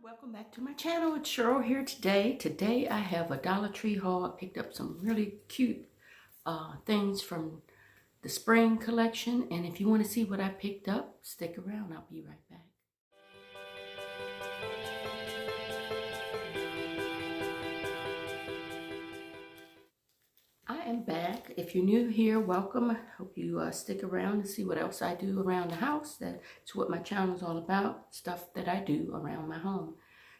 Welcome back to my channel. It's Cheryl here today. Today I have a Dollar Tree haul. I picked up some really cute things from the spring collection, and if you want to see what I picked up, stick around. I'll be right back. I am back. If you're new here, welcome. I hope you stick around to see what else I do around the house. That's what my channel is all about, stuff that I do around my home.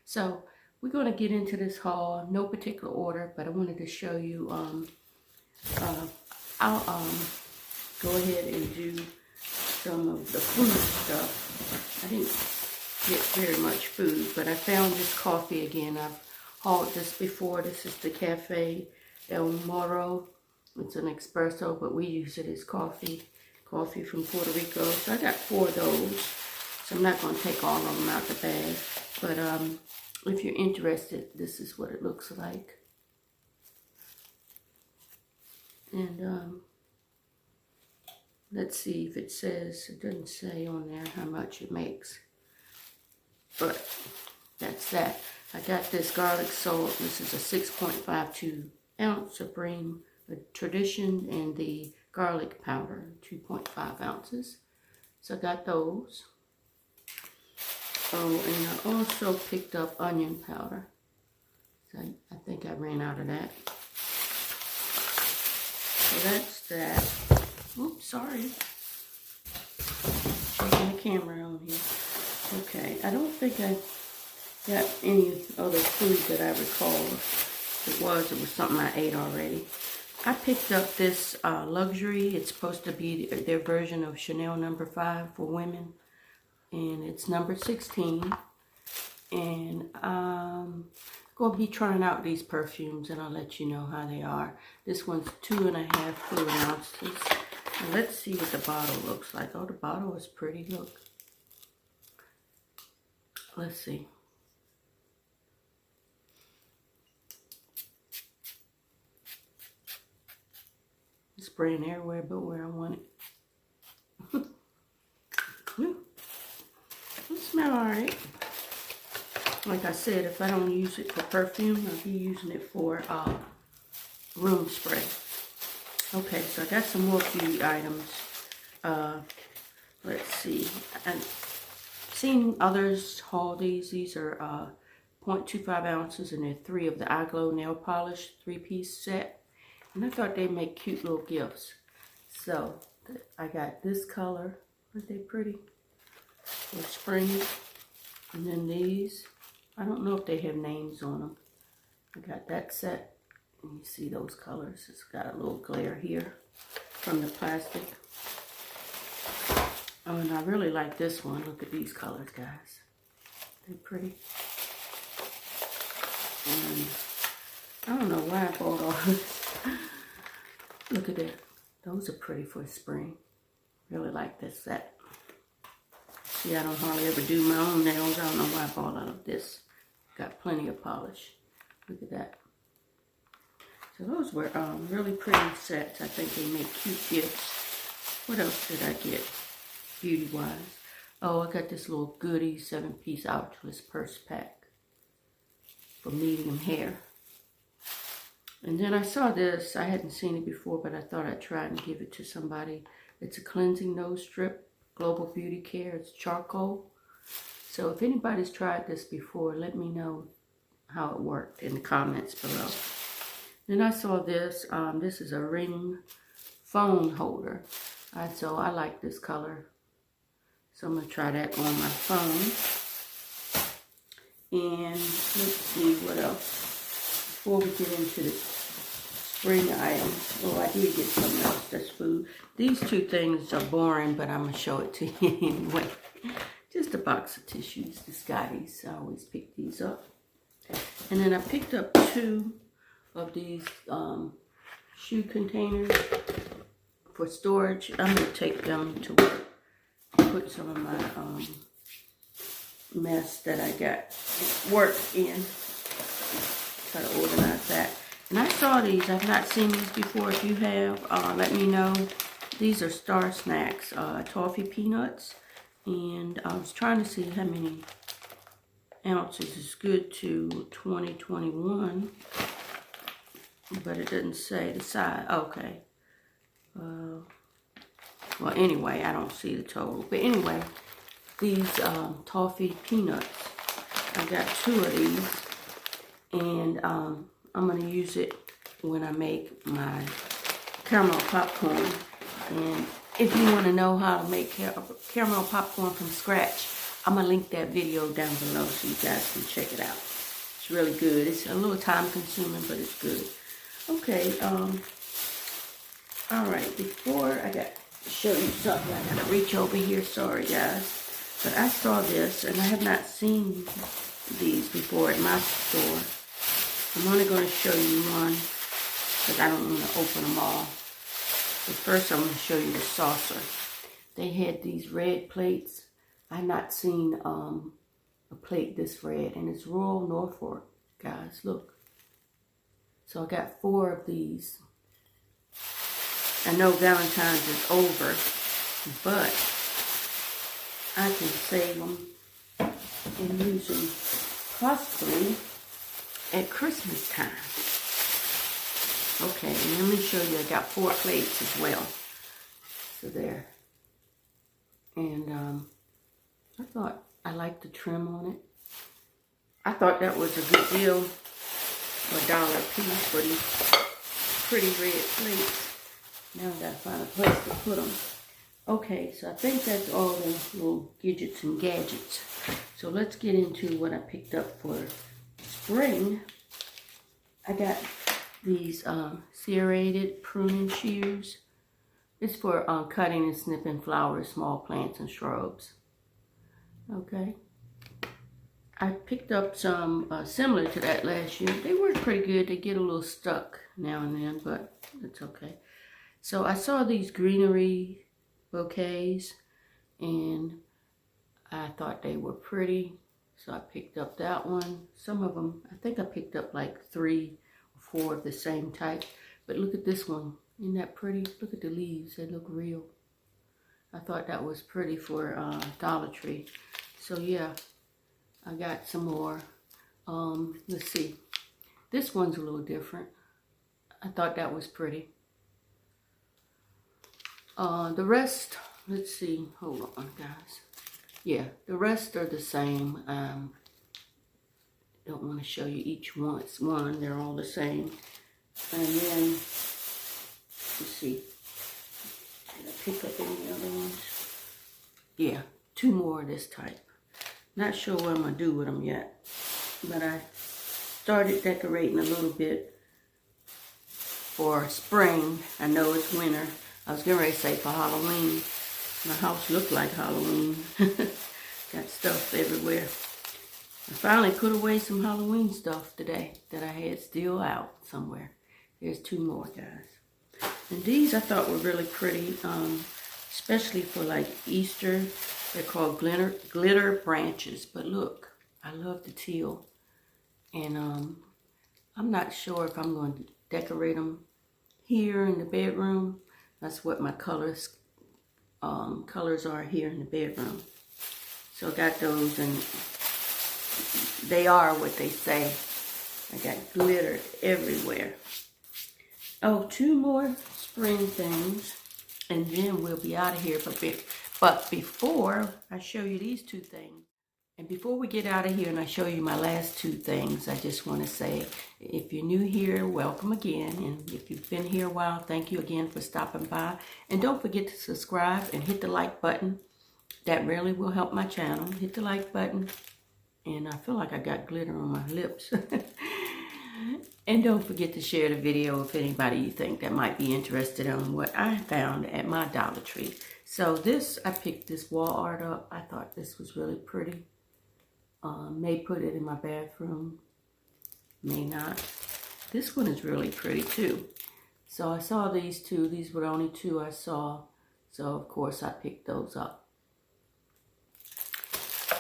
So we're going to get into this haul, no particular order, but I wanted to show you, I'll go ahead and do some of the food stuff. I didn't get very much food, but I found this coffee again. I've hauled this before. This is the Cafe El Moro. It's an espresso, but we use it as coffee from Puerto Rico. So I got 4 of those. So I'm not going to take all of them out the bag. But if you're interested, this is what it looks like. And let's see if it says, it doesn't say on there how much it makes. But that's that. I got this garlic salt. This is a 6.52 ounce Supreme Tradition, and the garlic powder, 2.5 ounces. So I got those. Oh, and I also picked up onion powder. So I think I ran out of that. So that's that. Oops, sorry. Taking the camera on here. Okay, I don't think I got any other food that I recall. It was something I ate already. I picked up this luxury. It's supposed to be their version of Chanel No. 5 for women. And it's number 16. And I'm going to be trying out these perfumes, and I'll let you know how they are. This one's 2.5 fluid ounces. And let's see what the bottle looks like. Oh, the bottle is pretty. Look. Let's see. Spraying everywhere but where I want it. It smells alright. Like I said, if I don't use it for perfume, I'll be using it for room spray. Okay, so I got some more beauty items. Let's see. I've seen others haul these. These are 0.25 ounces, and they're 3 of the iGlow nail polish 3-piece set. And I thought they'd make cute little gifts. So I got this color. Aren't they pretty? For spring. And then these. I don't know if they have names on them. I got that set. And you see those colors. It's got a little glare here from the plastic. Oh, and I really like this one. Look at these colors, guys. They're pretty. And I don't know why I bought all this. Look at that. Those are pretty for spring. Really like this set. See, I don't hardly ever do my own nails. I don't know why I bought all of this. Got plenty of polish. Look at that. So those were really pretty sets. I think they make cute gifts. What else did I get beauty-wise? Oh, I got this little goodie 7-piece Outless purse pack for medium hair. And then I saw this. I hadn't seen it before, but I thought I'd try and give it to somebody. It's a cleansing nose strip, Global Beauty Care. It's charcoal. So if anybody's tried this before, let me know how it worked in the comments below. Then I saw this. This is a ring phone holder. So I like this color. So I'm going to try that on my phone. And let's see what else. Before we get into the spring items, oh, I did get something else. That's food. These 2 things are boring, but I'm going to show it to you anyway. Just a box of tissues, the Scotties. I always pick these up. And then I picked up 2 of these shoe containers for storage. I'm going to take them to work. Put some of my mess that I got work in. Try to organize that. And I saw these. I've not seen these before. If you have, let me know. These are Star Snacks toffee peanuts. And I was trying to see how many ounces is good to 2021, but it doesn't say the size. Okay. Well, anyway, I don't see the total. But anyway, these toffee peanuts, I got 2 of these, and I'm going to use it when I make my caramel popcorn. And if you want to know how to make caramel popcorn from scratch, I'm going to link that video down below so you guys can check it out. It's really good. It's a little time consuming, but it's good. Okay, alright, before I got to show you something, I got to reach over here. Sorry, guys. But I saw this, and I have not seen these before at my store. I'm only going to show you one, because I don't want to open them all. But first, I'm going to show you the saucer. They had these red plates. I have not seen a plate this red, and it's Royal Norfolk, guys. Look. So I got 4 of these. I know Valentine's is over, but I can save them and use them possibly at Christmas time. Okay, and let me show you. I got 4 plates as well. So there. And I thought I liked the trim on it. I thought that was a good deal. $1 a piece for these pretty red plates. Now I gotta find a place to put them. Okay, so I think that's all the little gadgets and gadgets. So let's get into what I picked up for spring. I got these serrated pruning shears. It's for cutting and snipping flowers, small plants, and shrubs. Okay. I picked up some similar to that last year. They work pretty good. They get a little stuck now and then, but it's okay. So I saw these Greenery bouquets, and I thought they were pretty. So I picked up that one. Some of them, I think I picked up like 3 or 4 of the same type. But look at this one. Isn't that pretty? Look at the leaves. They look real. I thought that was pretty for Dollar Tree. So yeah, I got some more. Let's see. This one's a little different. I thought that was pretty. The rest, let's see. Hold on, guys. Yeah, the rest are the same. Don't want to show you each one. They're all the same. And then, let's see. Did I pick up any other ones? Yeah, 2 more of this type. Not sure what I'm going to do with them yet. But I started decorating a little bit for spring. I know it's winter. I was getting ready to say for Halloween. My house looked like Halloween. Got stuff everywhere. I finally put away some Halloween stuff today that I had still out somewhere. There's 2 more, guys. And these I thought were really pretty, especially for like Easter. They're called glitter branches. But look, I love the teal. And I'm not sure if I'm going to decorate them here in the bedroom. That's what my colors are here in the bedroom. So I got those, and they are what they say. I got glitter everywhere. Oh, 2 more spring things, and then we'll be out of here. But before I show you these 2 things, and before we get out of here and I show you my last 2 things, I just want to say, if you're new here, welcome again. And if you've been here a while, thank you again for stopping by. And don't forget to subscribe and hit the like button. That really will help my channel. Hit the like button. And I feel like I got glitter on my lips. And don't forget to share the video if anybody you think that might be interested in what I found at my Dollar Tree. So I picked this wall art up. I thought this was really pretty. May put it in my bathroom, may not. This one is really pretty too. So I saw these 2. These were the only 2 I saw. So of course I picked those up.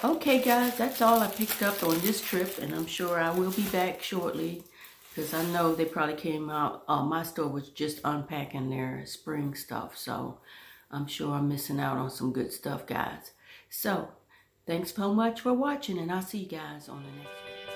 Okay guys, that's all I picked up on this trip, and I'm sure I will be back shortly because I know they probably came out. My store was just unpacking their spring stuff, so I'm sure I'm missing out on some good stuff, guys. So Thanks so much for watching, and I'll see you guys on the next video.